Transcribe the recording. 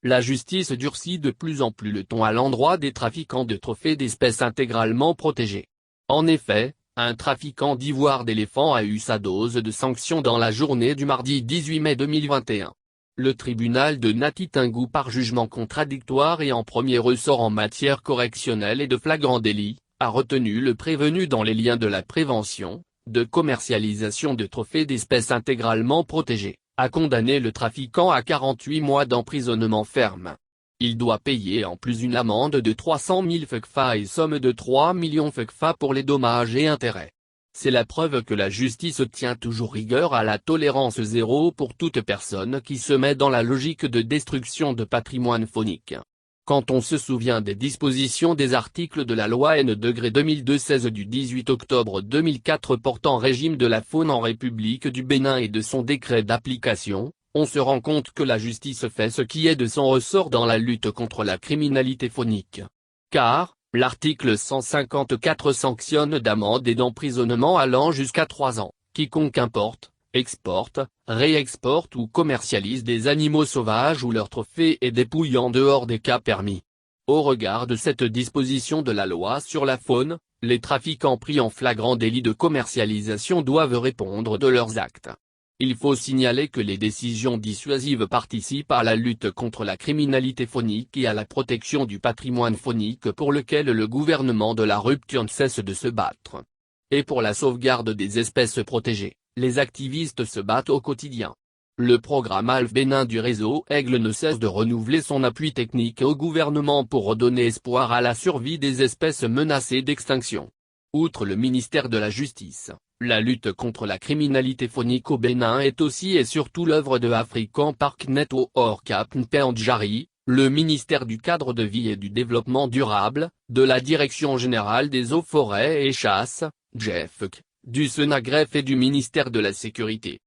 La justice durcit de plus en plus le ton à l'endroit des trafiquants de trophées d'espèces intégralement protégés. En effet, un trafiquant d'ivoire d'éléphant a eu sa dose de sanctions dans la journée du mardi 18 mai 2021. Le tribunal de Nati Tingou, par jugement contradictoire et en premier ressort en matière correctionnelle et de flagrant délit, a retenu le prévenu dans les liens de la prévention, de commercialisation de trophées d'espèces intégralement protégés, a condamné le trafiquant à 48 mois d'emprisonnement ferme. Il doit payer en plus une amende de 300 000 FCFA et somme de 3 millions FCFA pour les dommages et intérêts. C'est la preuve que la justice tient toujours rigueur à la tolérance zéro pour toute personne qui se met dans la logique de destruction de patrimoine faunique. Quand on se souvient des dispositions des articles de la loi N-2002-16 du 18 octobre 2004 portant régime de la faune en République du Bénin et de son décret d'application, on se rend compte que la justice fait ce qui est de son ressort dans la lutte contre la criminalité faunique. Car, l'article 154 sanctionne d'amende et d'emprisonnement allant jusqu'à 3 ans, quiconque importe, exporte, réexporte ou commercialise des animaux sauvages ou leurs trophées et dépouille en dehors des cas permis. Au regard de cette disposition de la loi sur la faune, les trafiquants pris en flagrant délit de commercialisation doivent répondre de leurs actes. Il faut signaler que les décisions dissuasives participent à la lutte contre la criminalité faunique et à la protection du patrimoine faunique pour lequel le gouvernement de la rupture ne cesse de se battre. Et pour la sauvegarde des espèces protégées, les activistes se battent au quotidien. Le programme ALF Bénin du réseau Aigle ne cesse de renouveler son appui technique au gouvernement pour redonner espoir à la survie des espèces menacées d'extinction. Outre le ministère de la Justice, la lutte contre la criminalité faunique au Bénin est aussi et surtout l'œuvre de African Park Network Cap Ndjari, le ministère du Cadre de vie et du Développement durable, de la Direction générale des eaux forêts et chasses, DGEFC, du SENAGREF et du ministère de la Sécurité.